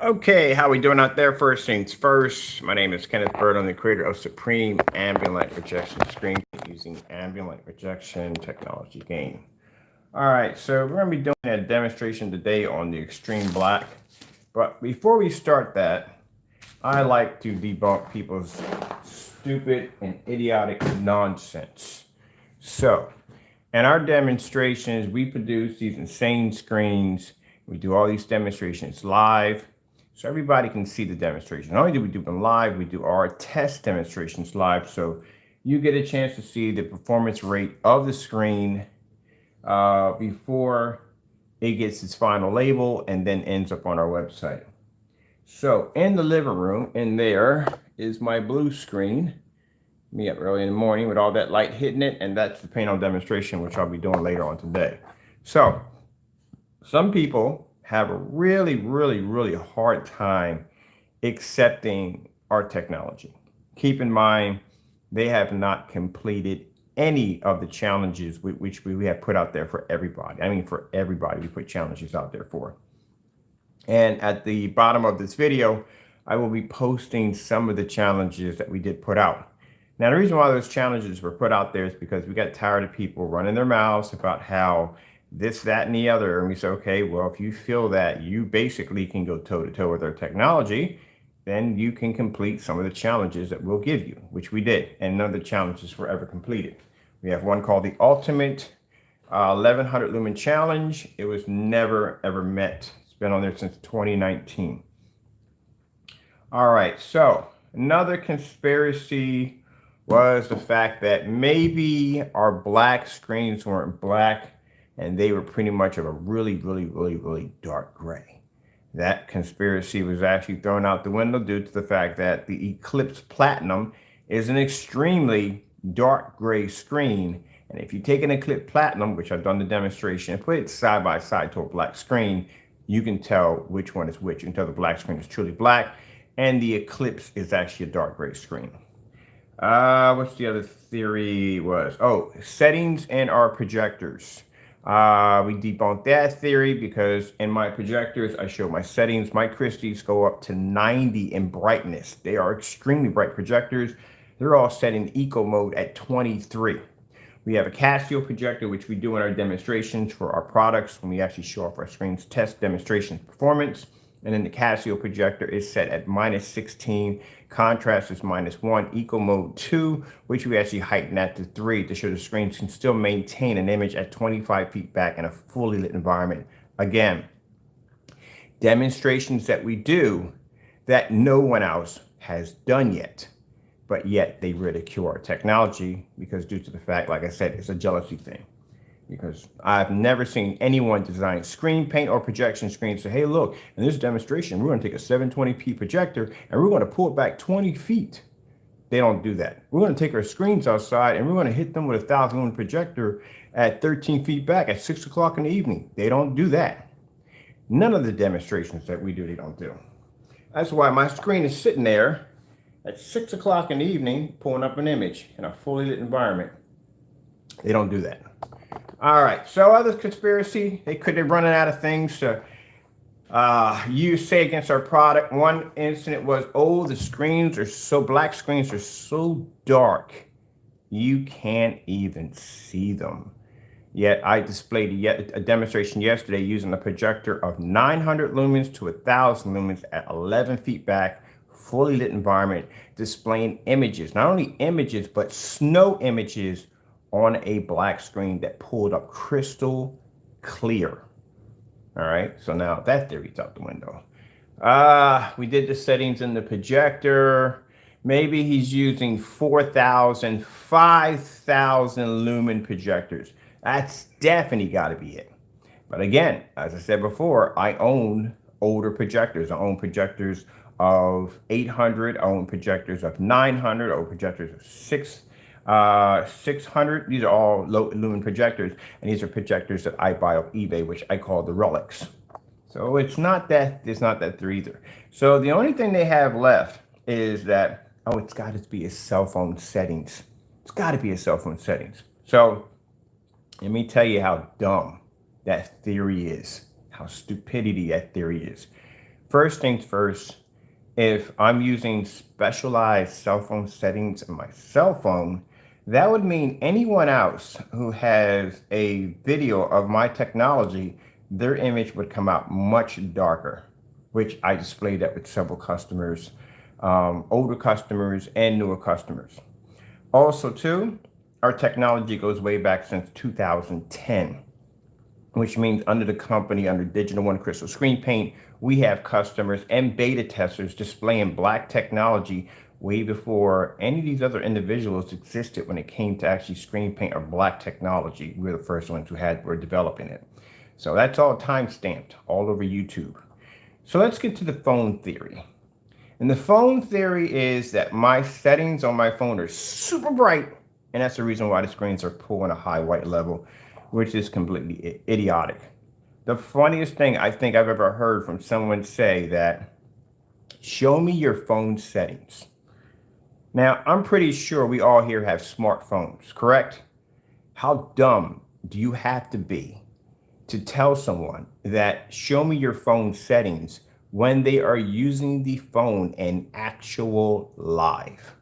Okay, how we doing out there? First things first, my name is Kenneth Bird. I'm the creator of Supreme Ambient Light Rejection Screen using ambient light rejection technology gain. All right, so we're going to be doing a demonstration today on the Extreme Black. But before we start that, I like to debunk people's stupid and idiotic nonsense. So, in our demonstrations, we produce these insane screens. We do all these demonstrations live so everybody can see the demonstration. Not only do we do them live, we do our test demonstrations live. So you get a chance to see the performance rate of the screen before it gets its final label and then ends up on our website. So in the living room, in there is my blue screen. Me up early in the morning with all that light hitting it, and that's the paint on demonstration, which I'll be doing later on today. So some people have a really hard time accepting our technology. Keep in mind, they have not completed any of the challenges which we have put out there for everybody. I mean, for everybody, we put challenges out there for. And at the bottom of this video, I will be posting some of the challenges that we did put out. Now, the reason why those challenges were put out there is because we got tired of people running their mouths about how this, that, and the other. And we said, okay, well, if you feel that you basically can go toe to toe with our technology, then you can complete some of the challenges that we'll give you, which we did. And none of the challenges were ever completed. We have one called the Ultimate 1100 Lumen Challenge. It was never, ever met. It's been on there since 2019. All right, so another conspiracy was the fact that maybe our black screens weren't black and they were pretty much of a really dark gray. That conspiracy was actually thrown out the window due to the fact that the Eclipse Platinum is an extremely dark gray screen. And if you take an Eclipse Platinum, which I've done the demonstration, and put it side by side to a black screen, you can tell which one is which. You can tell the black screen is truly black and the Eclipse is actually a dark gray screen. What's the other theory was? Oh, settings in our projectors. We debunked that theory because in my projectors, I show my settings. My Christies go up to 90 in brightness. They are extremely bright projectors. They're all set in eco mode at 23. We have a Casio projector, which we do in our demonstrations for our products when we actually show off our screens, test demonstration performance. And then the Casio projector is set at -16. Contrast is -1. Eco mode 2, which we actually heighten that to 3 to show the screens can still maintain an image at 25 feet back in a fully lit environment. Again, demonstrations that we do that no one else has done yet, but yet they ridicule our technology because due to the fact, like I said, it's a jealousy thing. Because I've never seen anyone design screen paint or projection screens say, hey, look, in this demonstration, we're going to take a 720p projector and we're going to pull it back 20 feet. They don't do that. We're going to take our screens outside and we're going to hit them with a 1,000 lumen projector at 13 feet back at 6 o'clock in the evening. They don't do that. None of the demonstrations that we do, they don't do. That's why my screen is sitting there at 6 o'clock in the evening, pulling up an image in a fully lit environment. They don't do that. All right, so other conspiracy, they're running out of things to say against our product. One incident was, oh, the screens are so, black screens are so dark, you can't even see them. Yet I displayed a demonstration yesterday using a projector of 900 lumens to 1,000 lumens at 11 feet back, fully lit environment, displaying images, not only images, but snow images on a black screen that pulled up crystal clear. All right, so now that theory's out the window. We did the settings in the projector. Maybe he's using 4,000, 5,000 lumen projectors. That's definitely got to be it. But again, as I said before, I own older projectors. I own projectors of 800. I own projectors of 900. I own projectors of 600. These are all low lumen projectors, and these are projectors that I buy off eBay, which I call the relics. So it's not that they're either. So the only thing they have left is that, oh, it's got to be a cell phone settings. It's got to be a cell phone settings. So let me tell you how dumb that theory is, how stupidity that theory is. First things first, if I'm using specialized cell phone settings in my cell phone, that would mean anyone else who has a video of my technology, their image would come out much darker, which I displayed that with several customers, older customers and newer customers. Also, too, our technology goes way back since 2010, which means under the company, under Digital One Crystal Screen Paint, we have customers and beta testers displaying black technology way before any of these other individuals existed when it came to actually screen paint or black technology. We're the first ones who were developing it. So that's all time stamped all over YouTube. So let's get to the phone theory. And the phone theory is that my settings on my phone are super bright, and that's the reason why the screens are pulling a high white level, which is completely idiotic. The funniest thing I think I've ever heard from someone say that, show me your phone settings. Now, I'm pretty sure we all here have smartphones, correct? How dumb do you have to be to tell someone that show me your phone settings when they are using the phone in actual live?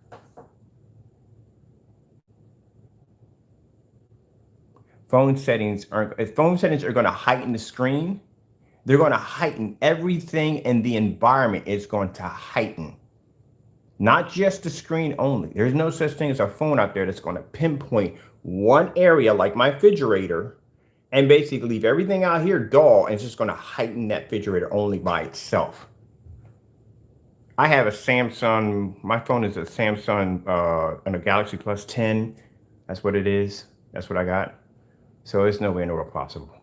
Phone settings are going to heighten the screen. They're going to heighten everything in the environment. Is going to heighten, not just the screen only. There's no such thing as a phone out there that's going to pinpoint one area like my refrigerator and basically leave everything out here dull, and it's just going to heighten that refrigerator only by itself. I have a Samsung, my phone is a Samsung and a Galaxy Plus 10. That's what it is. That's what I got. So it's nowhere in the world possible.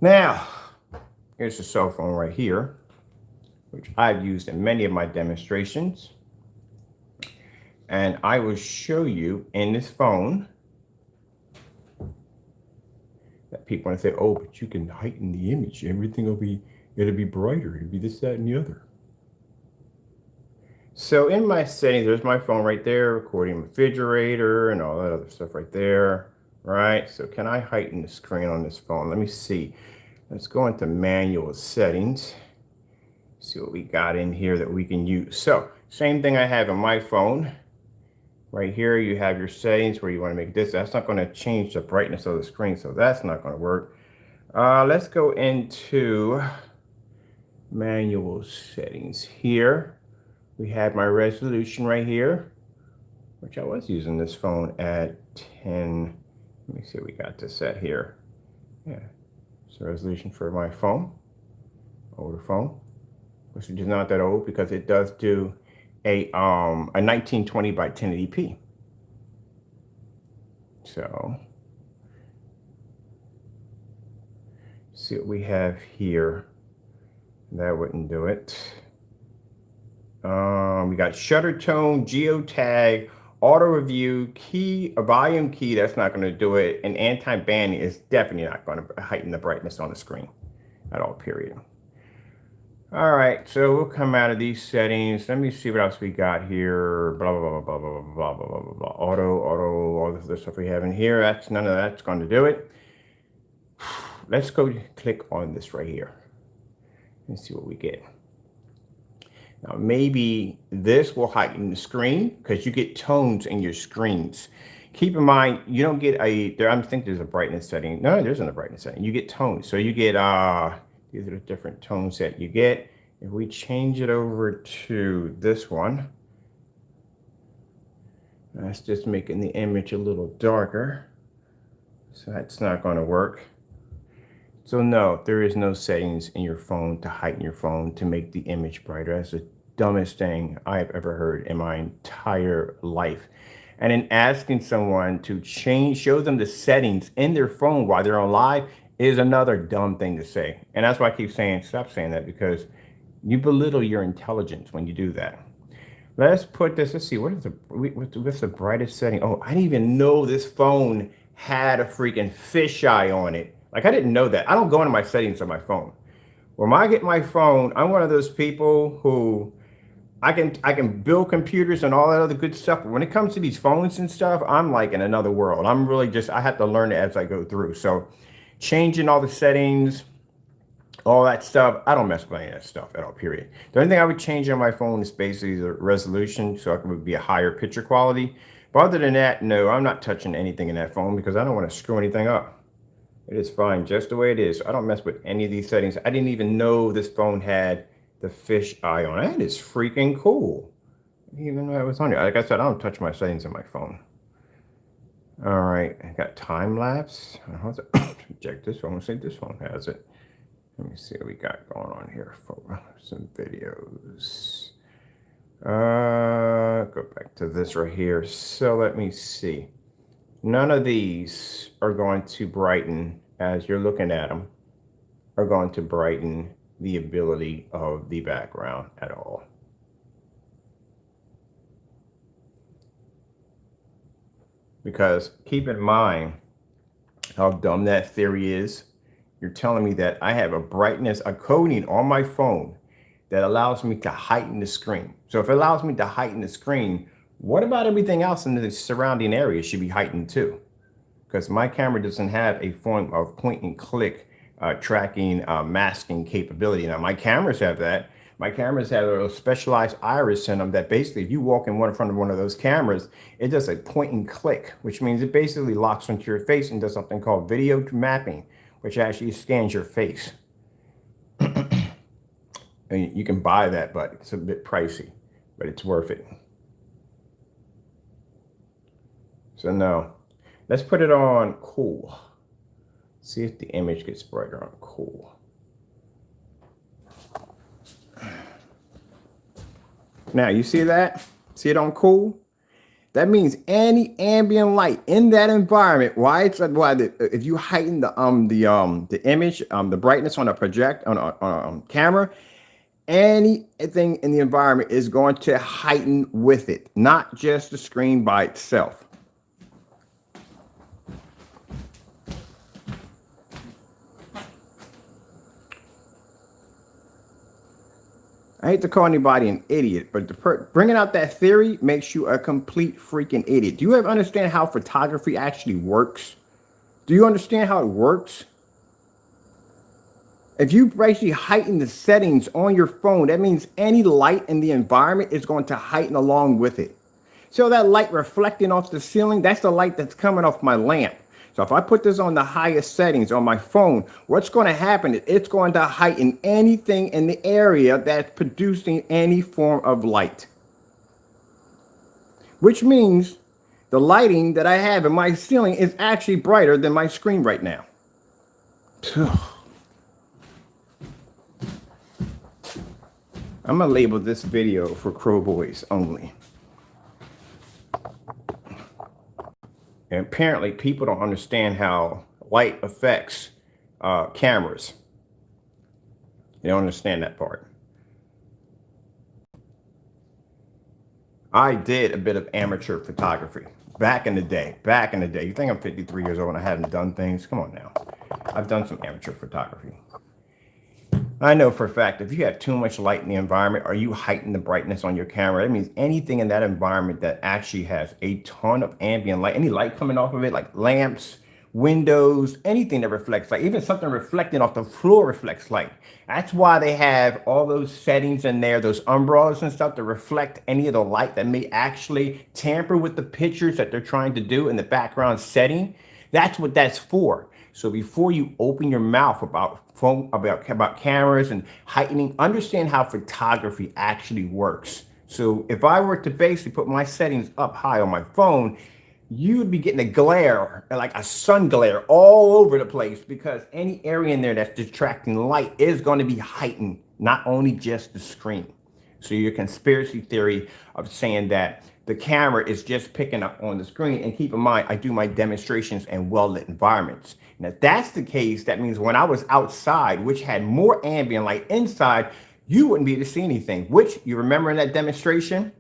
Now, here's the cell phone right here, which I've used in many of my demonstrations. And I will show you in this phone that people want to say, oh, but you can heighten the image. Everything will be, it'll be brighter. It'll be this, that, and the other. So in my settings, there's my phone right there, recording refrigerator and all that other stuff right there. Right, so can I heighten the screen on this phone? Let me see. Let's go into manual settings. See what we got in here that we can use. So same thing I have on my phone. Right here, you have your settings where you want to make this. That's not going to change the brightness of the screen, so that's not going to work. Let's go into manual settings here. We have my resolution right here, which I was using this phone at 10. Let me see what we got this set here. Yeah, so resolution for my phone, older phone, which is not that old because it does do a 1920 by 1080p. So see what we have here. That wouldn't do it. We got shutter tone, geotag, auto review, key, a volume key. That's not going to do it. And anti-banning is definitely not going to heighten the brightness on the screen at all, period. All right, so we'll come out of these settings. Let me see what else we got here. Blah, blah, blah, blah, blah, blah, blah, blah, blah, blah. Auto, all this other stuff we have in here. That's none of that's going to do it. Let's go click on this right here and see what we get. Now, maybe this will heighten the screen because you get tones in your screens. Keep in mind, you don't get I think there's a brightness setting. No, there isn't a brightness setting. You get tones. So you get, these are the different tones that you get. If we change it over to this one, that's just making the image a little darker. So that's not going to work. So no, there is no settings in your phone to heighten your phone to make the image brighter. That's the dumbest thing I've ever heard in my entire life. And in asking someone to show them the settings in their phone while they're on live is another dumb thing to say. And that's why I keep saying, stop saying that, because you belittle your intelligence when you do that. Let's put this, let's see, what's the brightest setting? Oh, I didn't even know this phone had a freaking fisheye on it. Like, I didn't know that. I don't go into my settings on my phone. When I get my phone, I'm one of those people who I can build computers and all that other good stuff. But when it comes to these phones and stuff, I'm like in another world. I'm really just, I have to learn it as I go through. So changing all the settings, all that stuff. I don't mess with any of that stuff at all, period. The only thing I would change on my phone is basically the resolution, so it would be a higher picture quality. But other than that, no, I'm not touching anything in that phone because I don't want to screw anything up. It is fine just the way it is. I don't mess with any of these settings. I didn't even know this phone had the fish eye on it. That is freaking cool. I didn't even know it was on here. Like I said, I don't touch my settings in my phone. All right, I got time lapse. Check this phone. See, this phone has it. Let me see what we got going on here for some videos. Go back to this right here. So let me see. None of these are going to brighten, as you're looking at them, are going to brighten the ability of the background at all. Because keep in mind how dumb that theory is. You're telling me that I have a brightness, a coding on my phone that allows me to heighten the screen. So if it allows me to heighten the screen, what about everything else in the surrounding area should be heightened too? Because my camera doesn't have a form of point and click tracking masking capability. Now my cameras have that. My cameras have a specialized iris in them that basically if you walk in front of one of those cameras, it does a point and click, which means it basically locks onto your face and does something called video mapping, which actually scans your face. And you can buy that, but it's a bit pricey, but it's worth it. So no, let's put it on cool. See if the image gets brighter on cool. Now you see that? See it on cool? That means any ambient light in that environment. Why it's why if you heighten the image, the brightness on a camera, anything in the environment is going to heighten with it, not just the screen by itself. I hate to call anybody an idiot, but bringing out that theory makes you a complete freaking idiot. Do you ever understand how photography actually works? Do you understand how it works? If you basically heighten the settings on your phone, that means any light in the environment is going to heighten along with it. So that light reflecting off the ceiling, that's the light that's coming off my lamp. So if I put this on the highest settings on my phone, what's going to happen is it's going to heighten anything in the area that's producing any form of light. Which means the lighting that I have in my ceiling is actually brighter than my screen right now. I'm going to label this video for Crow Boys only. And apparently people don't understand how light affects cameras. They don't understand that part. I did a bit of amateur photography back in the day. You think I'm 53 years old and I haven't done things? Come on now. I've done some amateur photography. I know for a fact, if you have too much light in the environment or you heighten the brightness on your camera, that means anything in that environment that actually has a ton of ambient light, any light coming off of it, like lamps, windows, anything that reflects light, even something reflecting off the floor reflects light. That's why they have all those settings in there, those umbrellas and stuff to reflect any of the light that may actually tamper with the pictures that they're trying to do in the background setting. That's what that's for. So before you open your mouth about cameras and heightening, understand how photography actually works. So if I were to basically put my settings up high on my phone, you would be getting a glare, like a sun glare all over the place, because any area in there that's detracting light is going to be heightened, not only just the screen. So your conspiracy theory of saying that the camera is just picking up on the screen, and keep in mind, I do my demonstrations in well-lit environments. And if that's the case, that means when I was outside, which had more ambient light inside, you wouldn't be able to see anything, which you remember in that demonstration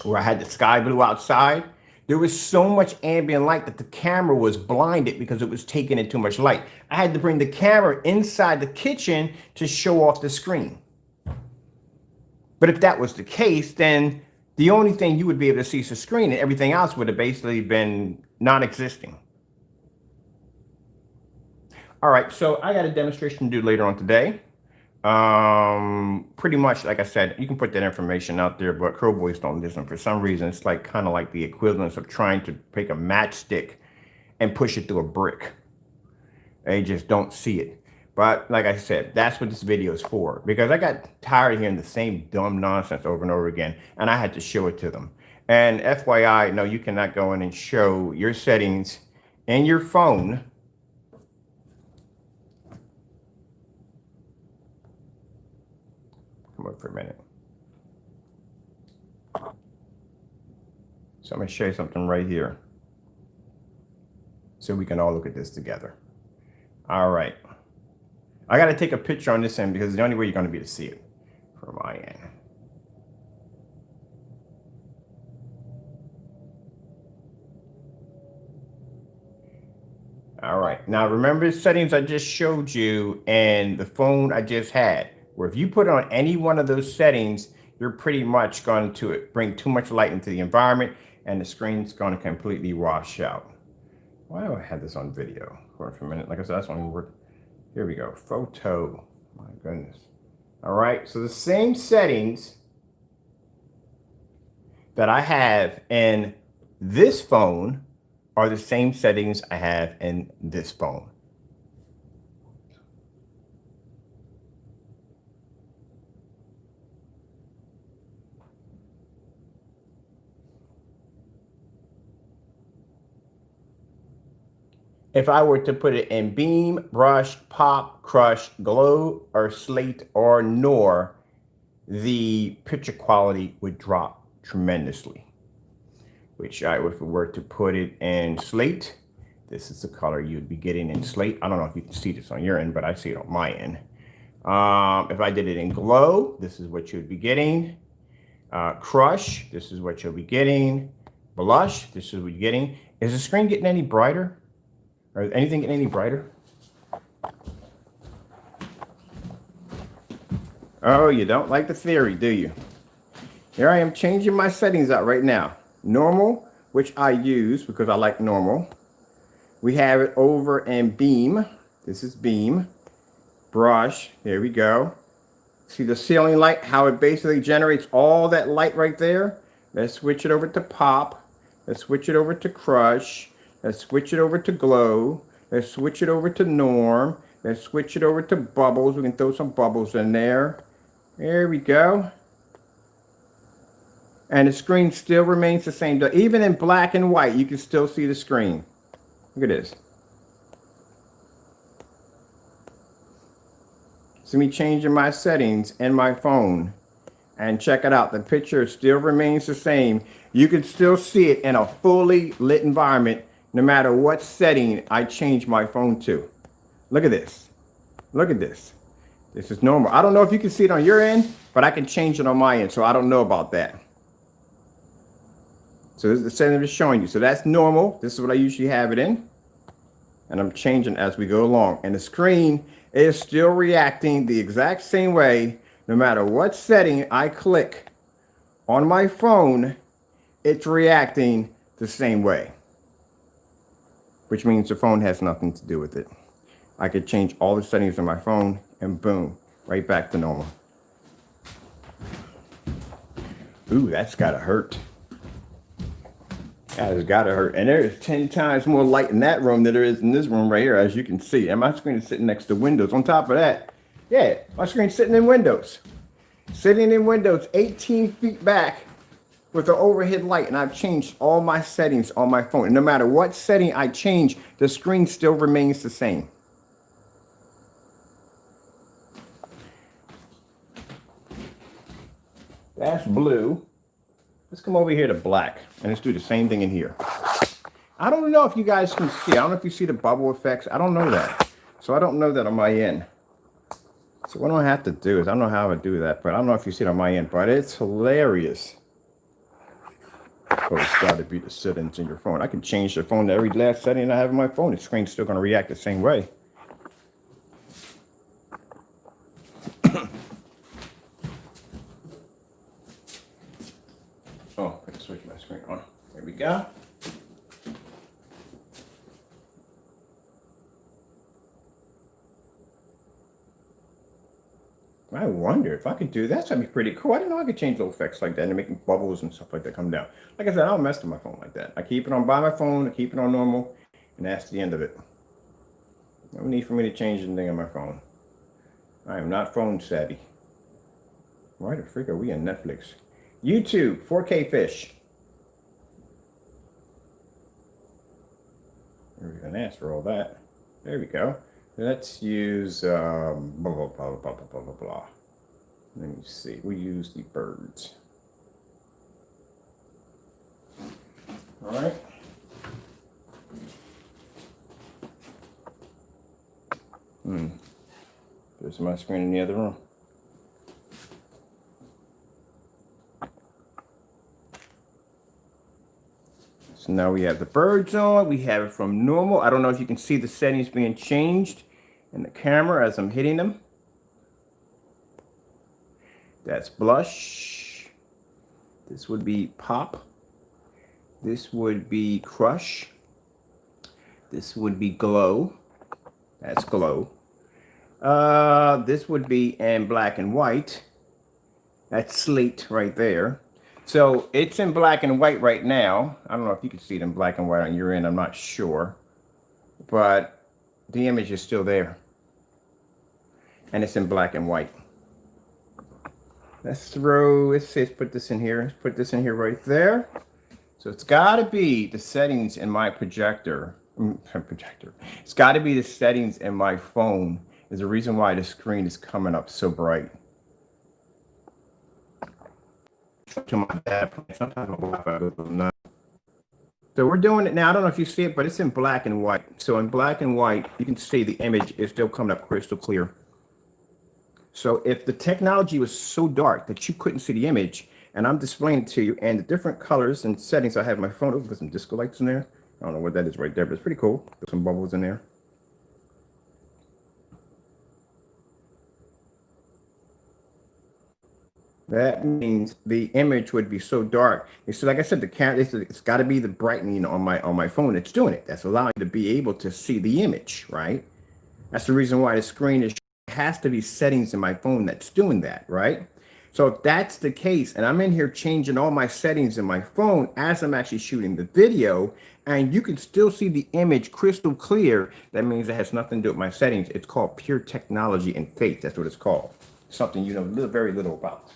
where I had the sky blue outside, there was so much ambient light that the camera was blinded because it was taking in too much light. I had to bring the camera inside the kitchen to show off the screen. But if that was the case, then the only thing you would be able to see is the screen, and everything else would have basically been non-existing. All All right, so I got a demonstration to do later on today. Pretty much, like I said, you can put that information out there, but Curl Boys don't listen. For some reason, it's like kind of like the equivalence of trying to take a matchstick and push it through a brick. They just don't see it. But like I said, that's what this video is for, because I got tired of hearing the same dumb nonsense over and over again, and I had to show it to them. And FYI, no, you cannot go in and show your settings in your phone come up for a minute. So I'm going to show you something right here so we can all look at this together. All right. I got to take a picture on this end because it's the only way you're going to be able to see it from my end. All right. Now remember the settings I just showed you and the phone I just had, where if you put on any one of those settings, you're pretty much going to bring too much light into the environment and the screen's going to completely wash out. Why do I have this on video? Hold on for a minute. Like I said, that's only worth. Here we go. Photo. My goodness. All right. So the same settings that I have in this phone are the same settings I have in this phone. If I were to put it in beam, brush, pop, crush, glow, or slate, or NOR, the picture quality would drop tremendously. Which if we were to put it in slate, this is the color you'd be getting in slate. I don't know if you can see this on your end, but I see it on my end. If I did it in glow, this is what you'd be getting. Crush, this is what you'll be getting. Blush, this is what you're getting. Is the screen getting any brighter? Or anything getting any brighter? Oh, you don't like the theory, do you? Here I am changing my settings out right now. Normal, which I use because I like normal. We have it over in beam. This is beam. Brush, here we go. See the ceiling light, how it basically generates all that light right there? Let's switch it over to pop. Let's switch it over to crush. Let's switch it over to glow. Let's switch it over to norm. Let's switch it over to bubbles. We can throw some bubbles in there. There we go. And the screen still remains the same. Even in black and white, you can still see the screen. Look at this. See me changing my settings in my phone. And check it out. The picture still remains the same. You can still see it in a fully lit environment no matter what setting I change my phone to. Look at this. Look at this. This is normal. I don't know if you can see it on your end, but I can change it on my end, so I don't know about that. So this is the setting I'm just showing you. So that's normal. This is what I usually have it in. And I'm changing as we go along. And the screen is still reacting the exact same way no matter what setting I click on my phone, it's reacting the same way. Which means the phone has nothing to do with it. I could change all the settings on my phone and boom, right back to normal. Ooh, that's gotta hurt. That has gotta hurt. And there is 10 times more light in that room than there is in this room right here, as you can see. And my screen is sitting next to Windows. On top of that, yeah, my screen's sitting in Windows. Sitting in Windows 18 feet back with an overhead light, and I've changed all my settings on my phone. And no matter what setting I change, the screen still remains the same. That's blue. Let's come over here to black, and let's do the same thing in here. I don't know if you guys can see. I don't know if you see the bubble effects. I don't know that. So I don't know that on my end. So what I have to do is, I don't know how I do that, but I don't know if you see it on my end, but it's hilarious. Oh, it's got to be the settings in your phone. I can change the phone to every last setting I have in my phone. The screen's still going to react the same way. Oh, I can switch my screen on. There we go. I wonder if I could do that. That'd be pretty cool. I didn't know I could change little effects like that and making bubbles and stuff like that come down. Like I said, I don't mess with my phone like that. I keep it on by my phone, I keep it on normal, and that's the end of it. No need for me to change anything on my phone. I am not phone savvy. Why the frick are we on Netflix? YouTube, 4K fish. We're gonna ask for all that. There we go. Let's use blah, blah, blah, blah, blah, blah, blah, blah. Let me see. We use the birds. All right. There's my screen in the other room. So now we have the birds on. We have it from normal. I don't know if you can see the settings being changed in the camera as I'm hitting them. That's blush. This would be pop. This would be crush. This would be glow. That's glow. This would be in black and white. That's slate right there. So it's in black and white right now. I don't know if you can see it in black and white on your end. I'm not sure. But the image is still there. And it's in black and white. Let's put this in here. Let's put this in here right there. So it's got to be the settings in my projector. It's got to be the settings in my phone. Is the reason why the screen is coming up so bright. To my dad, sometimes my Wi-Fi goes nuts. So we're doing it now. I don't know if you see it, but it's in black and white. So in black and white, you can see the image is still coming up crystal clear. So if the technology was so dark that you couldn't see the image, and I'm displaying it to you, and the different colors and settings I have in my phone, oh, there's some disco lights in there. I don't know what that is right there, but it's pretty cool. There's some bubbles in there. That means the image would be so dark. So like I said, the camera, it's got to be the brightening on my phone that's doing it. That's allowing you to be able to see the image, right? That's the reason why the screen has to be settings in my phone that's doing that, right? So if that's the case, and I'm in here changing all my settings in my phone as I'm actually shooting the video, and you can still see the image crystal clear, that means it has nothing to do with my settings. It's called pure technology and faith. That's what it's called. Something you know very little about.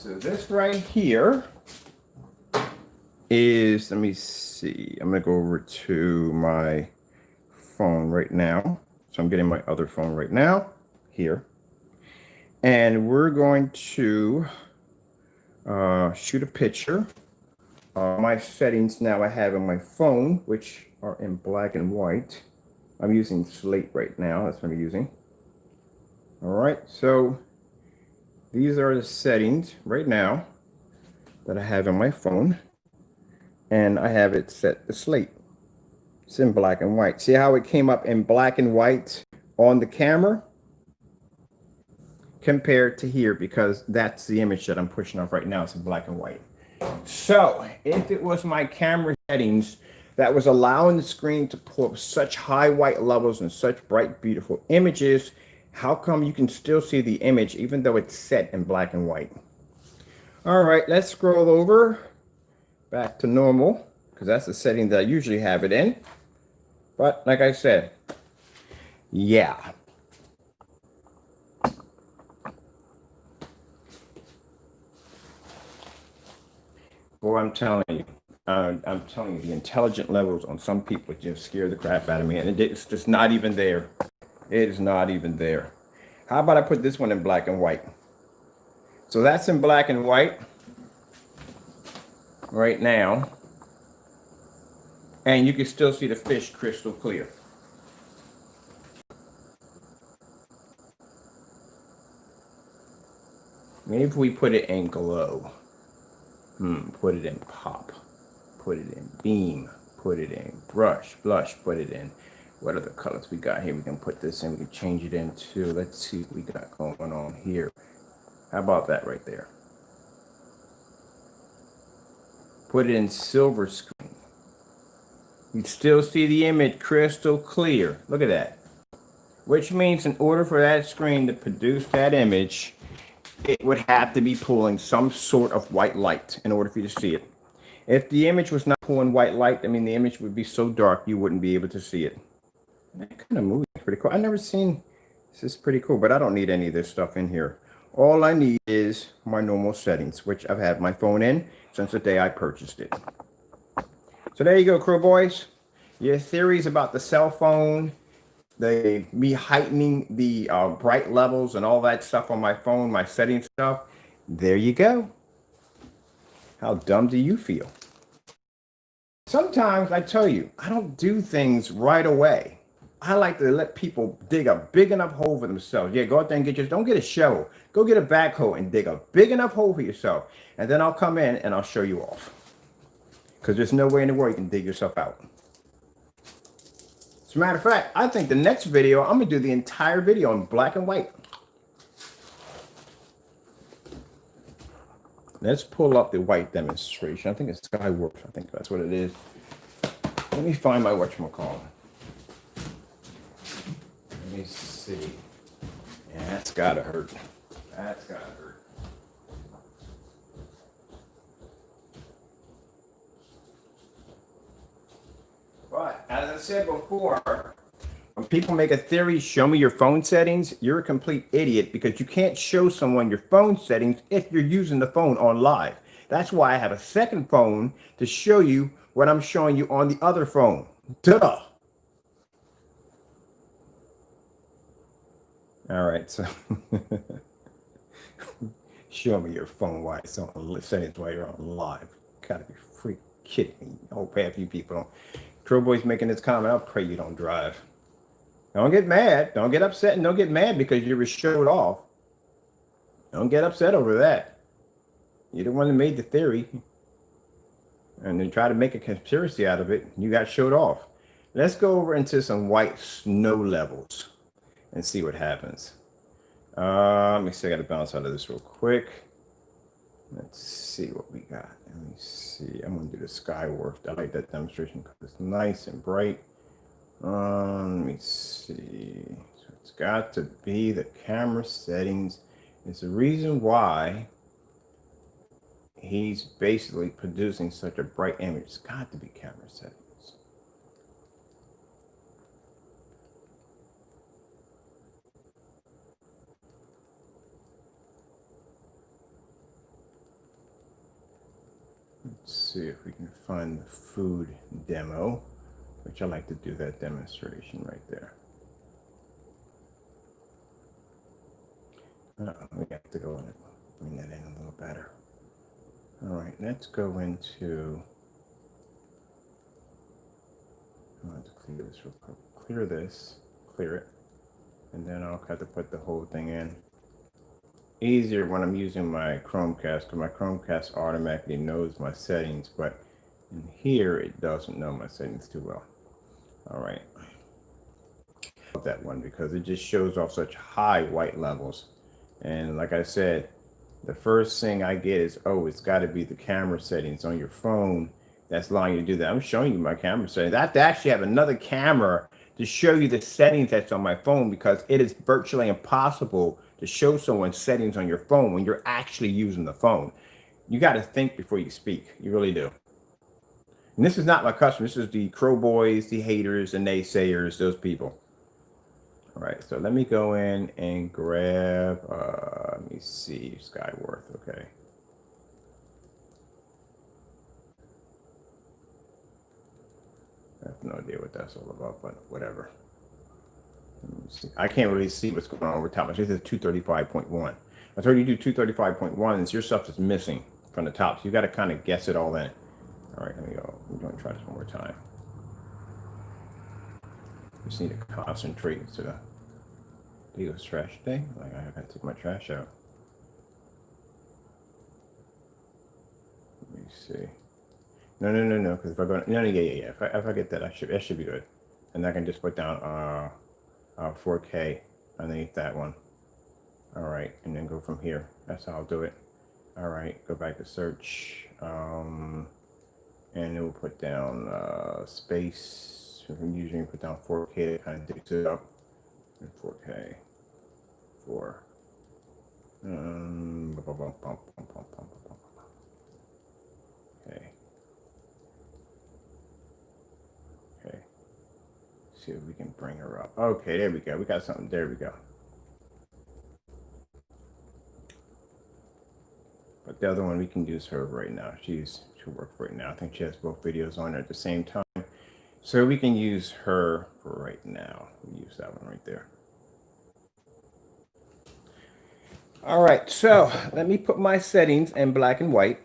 So this right here is, let me see, I'm gonna go over to my phone right now. So I'm getting my other phone right now, here. And we're going to shoot a picture. My settings now I have on my phone, which are in black and white. I'm using slate right now, that's what I'm using. All right, so these are the settings right now that I have on my phone. And I have it set to slate. It's in black and white. See how it came up in black and white on the camera? Compared to here, because that's the image that I'm pushing off right now. It's in black and white. So if it was my camera settings that was allowing the screen to pull up such high white levels and such bright, beautiful images, how come you can still see the image even though it's set in black and white? All right, let's scroll over back to normal, because that's the setting that I usually have it in. But like I said, yeah. Boy, I'm telling you, the intelligent levels on some people just scare the crap out of me, and it's just not even there. It is not even there. How about I put this one in black and white? So that's in black and white right now. And you can still see the fish crystal clear. Maybe if we put it in glow. Put it in pop. Put it in beam. Put it in brush, blush. Put it in. What other colors we got here? We can put this in. We can change it into. Let's see what we got going on here. How about that right there? put it in silver screen. You still see the image crystal clear. Look at that. Which means in order for that screen to produce that image, it would have to be pulling some sort of white light in order for you to see it. If the image was not pulling white light, I mean, the image would be so dark you wouldn't be able to see it. That kind of movie is pretty cool. I've never seen, this is pretty cool, but I don't need any of this stuff in here. All I need is my normal settings, which I've had my phone in since the day I purchased it. So there you go, Crow Boys. Your theories about the cell phone, me heightening the bright levels and all that stuff on my phone, my settings stuff, there you go. How dumb do you feel? Sometimes I tell you, I don't do things right away. I like to let people dig a big enough hole for themselves. Yeah, go out there and don't get a shovel. Go get a backhoe and dig a big enough hole for yourself. And then I'll come in and I'll show you off. Because there's no way in the world you can dig yourself out. As a matter of fact, I think the next video, I'm going to do the entire video in black and white. Let's pull up the white demonstration. I think it's Skywarp. I think that's what it is. Let me find my whatchamacallit. Let me see. Yeah, that's gotta hurt. That's gotta hurt. But as I said before, when people make a theory, show me your phone settings, you're a complete idiot because you can't show someone your phone settings if you're using the phone on live. That's why I have a second phone to show you what I'm showing you on the other phone. Duh. All right, so show me your phone while it's on settings while you're on live. Gotta be freaking kidding me. I hope half you people don't. Crow Boy's making this comment. I'll pray you don't drive. Don't get mad. Don't get upset and don't get mad because you were showed off. Don't get upset over that. You're the one that made the theory. And then try to make a conspiracy out of it. You got showed off. Let's go over into some white snow levels and see what happens. Let me see. I got to bounce out of this real quick. Let's see what we got. Let me see. I'm going to do the Skywarp. I like that demonstration because it's nice and bright. Let me see. So it's got to be the camera settings. It's the reason why he's basically producing such a bright image. It's got to be camera settings. Let's see if we can find the food demo, which I like to do that demonstration right there. We have to go in and bring that in a little better. All right, let's go into, I want to clear this real quick. Clear this, clear it, and then I'll have to put the whole thing in. Easier when I'm using my Chromecast, because my Chromecast automatically knows my settings, but in here it doesn't know my settings too well. All right, that one because it just shows off such high white levels, and like I said, the first thing I get is, oh, it's got to be the camera settings on your phone that's allowing you to do that. I'm showing you my camera settings. I have to actually have another camera to show you the settings that's on my phone because it is virtually impossible to show someone settings on your phone when you're actually using the phone. You got to think before you speak. You really do. And this is not my customer. This is the Crow Boys, the haters, the naysayers, those people. All right, so let me go in and grab, let me see, Skywarp, okay. I have no idea what that's all about, but whatever. I can't really see what's going on over top. This is 235.1. I told you to do 235.1, and your stuff is missing from the top, so you got to kind of guess it all in. All right, let me go. I'm going to try this one more time. Just need to concentrate to the Dato's trash day. Like I gotta take my trash out. Let me see. No. Because if I go, no, yeah. If I get that, that should be good. And I can just put down 4K underneath that one. All right, and then go from here. That's how I'll do it. All right, go back to search. And it will put down space. We can usually put down 4K, that kind of digs it up. 4K. 4. Okay. Okay. See if we can bring her up. Okay, there we go. We got something. There we go. But the other one we can use her right now. She'll work right now. I think she has both videos on her at the same time. So we can use her for right now. We'll use that one right there. All right, so let me put my settings in black and white.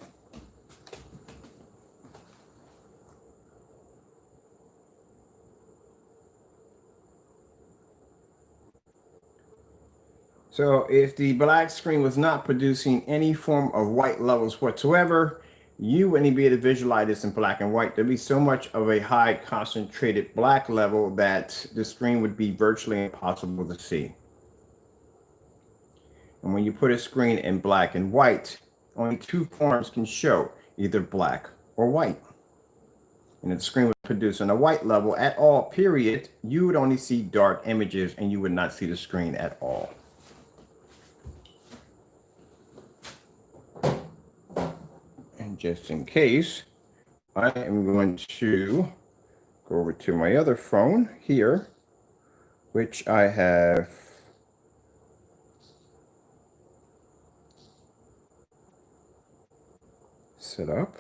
So if the black screen was not producing any form of white levels whatsoever, you wouldn't be able to visualize this in black and white. There'd be so much of a high concentrated black level that the screen would be virtually impossible to see. And when you put a screen in black and white, only two forms can show, either black or white. And if the screen was produced on a white level at all, period, you would only see dark images and you would not see the screen at all. And just in case, I am going to go over to my other phone here, which I have set up.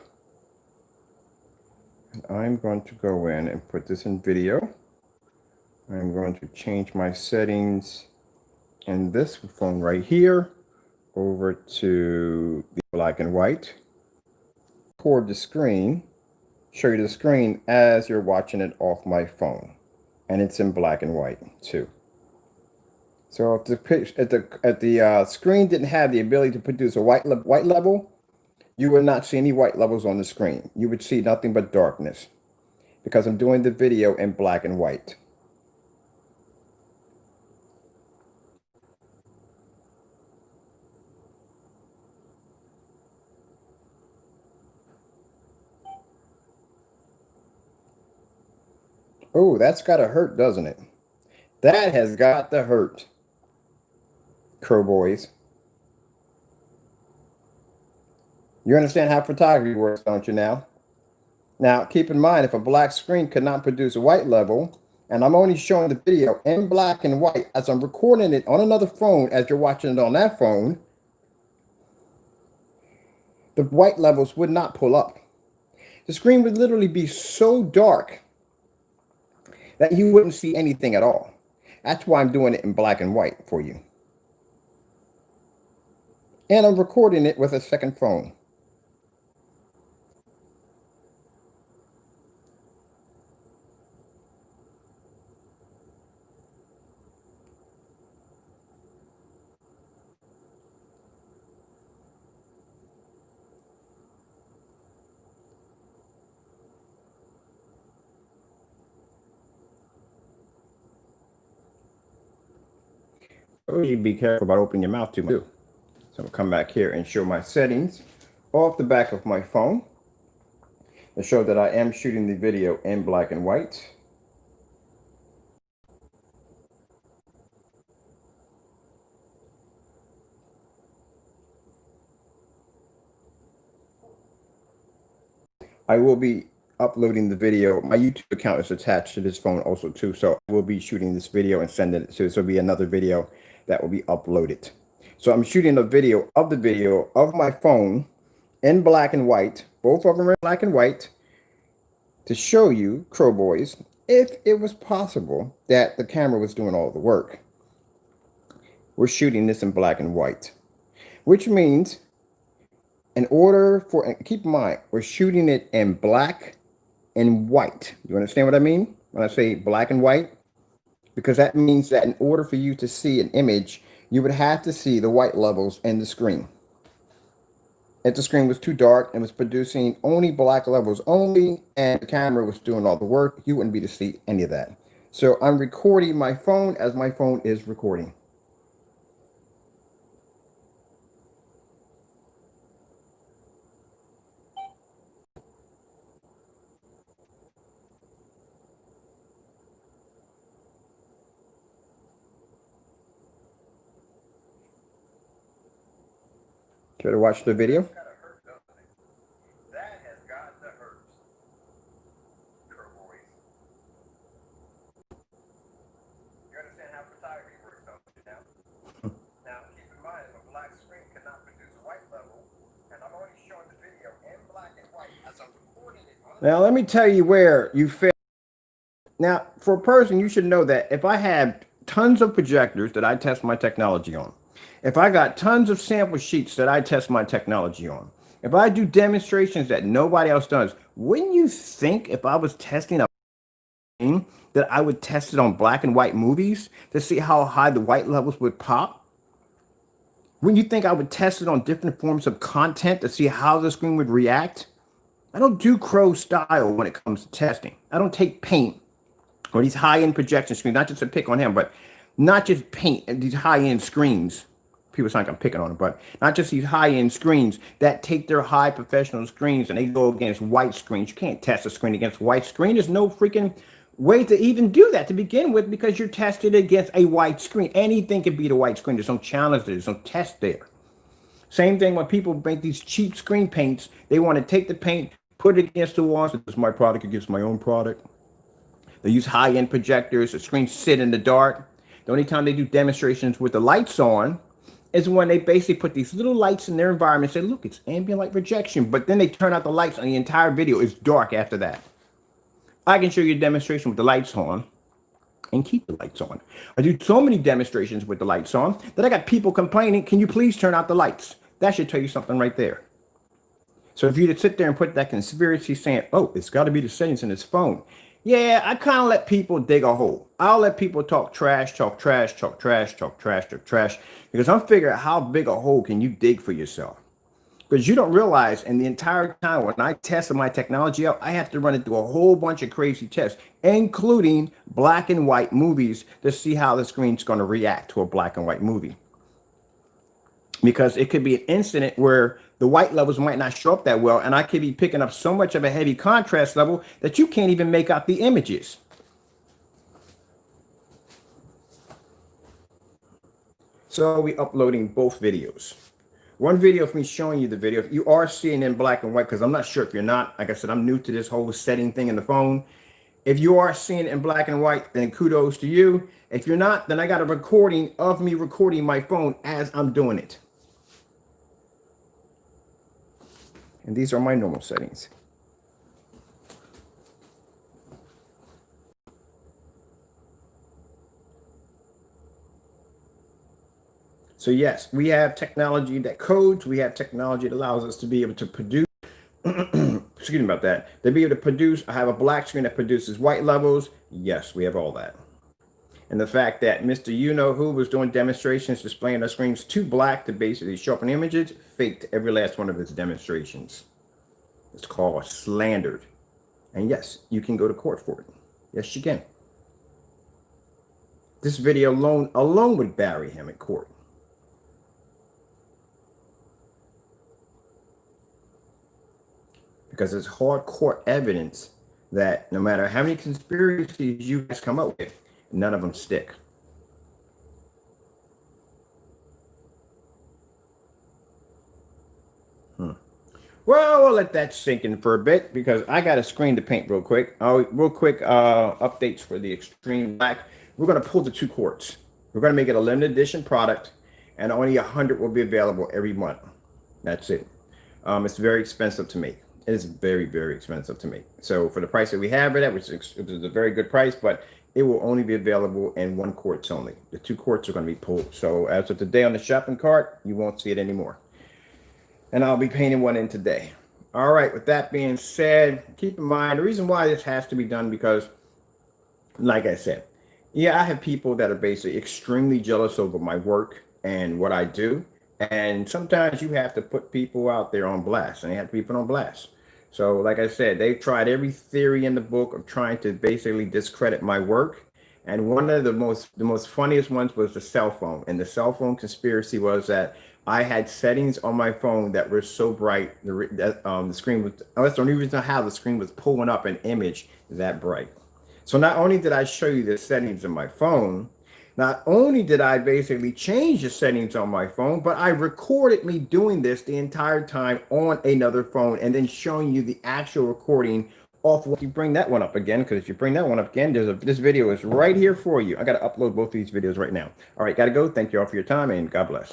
And I'm going to go in and put this in video. I'm going to change my settings in this phone right here over to the black and white. Record the screen, show you the screen as you're watching it off my phone. And it's in black and white too. So if the screen didn't have the ability to produce a white level, you would not see any white levels on the screen. You would see nothing but darkness because I'm doing the video in black and white. Oh, that's got to hurt, doesn't it? That has got to hurt, Crow Boys. You understand how photography works, don't you now? Now, keep in mind, if a black screen could not produce a white level, and I'm only showing the video in black and white as I'm recording it on another phone as you're watching it on that phone, the white levels would not pull up. The screen would literally be so dark that you wouldn't see anything at all. That's why I'm doing it in black and white for you. And I'm recording it with a second phone. So you be careful about opening your mouth too much. So I'll come back here and show my settings off the back of my phone to show that I am shooting the video in black and white. I will be uploading the video. My YouTube account is attached to this phone also too, so I will be shooting this video and sending it to, so it'll be another video that will be uploaded. So I'm shooting a video of my phone in black and white, both of them are in black and white, to show you, Crow Boys, if it was possible that the camera was doing all the work. We're shooting this in black and white, which means in order for, keep in mind, we're shooting it in black and white. You understand what I mean when I say black and white? Because that means that in order for you to see an image, you would have to see the white levels in the screen. If the screen was too dark and was producing only black levels only, and the camera was doing all the work, you wouldn't be able to see any of that. So I'm recording my phone as my phone is recording. Care to watch the video? That has got to hurt. Boys. You understand how photography works, don't you now? Now, keep in mind, if a black screen cannot produce a white level, and I'm only showing the video in black and white as I'm recording it. Now, let me tell you where you fail. Now, for a person, you should know that if I have tons of projectors that I test my technology on, if I got tons of sample sheets that I test my technology on, if I do demonstrations that nobody else does, wouldn't you think if I was testing a thing that I would test it on black and white movies to see how high the white levels would pop? Wouldn't you think I would test it on different forms of content to see how the screen would react? I don't do crow style when it comes to testing. I don't take paint or these high-end projection screens, not just to pick on him, but not just paint and these high-end screens. People think I'm picking on them, but not just these high-end screens that take their high professional screens and they go against white screens. You can't test a screen against white screen. There's no freaking way to even do that to begin with because you're tested against a white screen. Anything can beat a white screen. There's no challenge there. There's no test there. Same thing when people make these cheap screen paints. They want to take the paint, put it against the wall. So this is my product against my own product. They use high-end projectors. The screens sit in the dark. The only time they do demonstrations with the lights on is when they basically put these little lights in their environment and say, look, it's ambient light projection. But then they turn out the lights and the entire video is dark after that. I can show you a demonstration with the lights on and keep the lights on. I do so many demonstrations with the lights on that I got people complaining, can you please turn out the lights? That should tell you something right there. So if you to sit there and put that conspiracy saying, oh, it's got to be the settings in his phone. Yeah, I kind of let people dig a hole. I'll let people talk trash, talk trash, talk trash, talk trash, talk trash, because I'm figuring out how big a hole can you dig for yourself. Because you don't realize in the entire time when I tested my technology out, I have to run it through a whole bunch of crazy tests, including black and white movies to see how the screen's going to react to a black and white movie. Because it could be an incident where the white levels might not show up that well, and I could be picking up so much of a heavy contrast level that you can't even make out the images. So I'll be uploading both videos. One video of me showing you the video. If you are seeing in black and white, because I'm not sure if you're not, like I said, I'm new to this whole setting thing in the phone. If you are seeing it in black and white, then kudos to you. If you're not, then I got a recording of me recording my phone as I'm doing it. And these are my normal settings. So yes, we have technology that codes. We have technology that allows us to be able to produce, excuse me about that, to be able to produce, I have a black screen that produces white levels. Yes, we have all that. And the fact that Mr. You-Know-Who was doing demonstrations displaying the screens too black to basically sharpen images, faked every last one of his demonstrations. It's called slandered. And yes, you can go to court for it. Yes, you can. This video alone would bury him at court. Because it's hardcore evidence that no matter how many conspiracies you guys come up with, none of them stick. Well, we'll let that sink in for a bit because I got a screen to paint real quick. Real quick updates for the Extreme Black. We're going to pull the 2 quarts. We're going to make it a limited edition product, and only 100 will be available every month. That's it. It's very expensive to make. It is very, very expensive to make. So for the price that we have it at, which is a very good price, but it will only be available in 1 quarts only. The 2 quarts are going to be pulled. So as of today on the shopping cart, you won't see it anymore. And I'll be painting one in today. All right, with that being said, keep in mind, the reason why this has to be done because, like I said, yeah, I have people that are basically extremely jealous over my work and what I do. And sometimes you have to put people out there on blast, and they have to be put on blast. So like I said, they've tried every theory in the book of trying to basically discredit my work. And one of the most funniest ones was the cell phone. And the cell phone conspiracy was that I had settings on my phone that were so bright that the screen was, that's the only reason how the screen was pulling up an image that bright. So not only did I show you the settings in my phone, Not only did I basically change the settings on my phone, but I recorded me doing this the entire time on another phone and then showing you the actual recording off. You bring that one up again, because if you bring that one up again, this video is right here for you. I got to upload both of these videos right now. All right, got to go. Thank you all for your time, and God bless.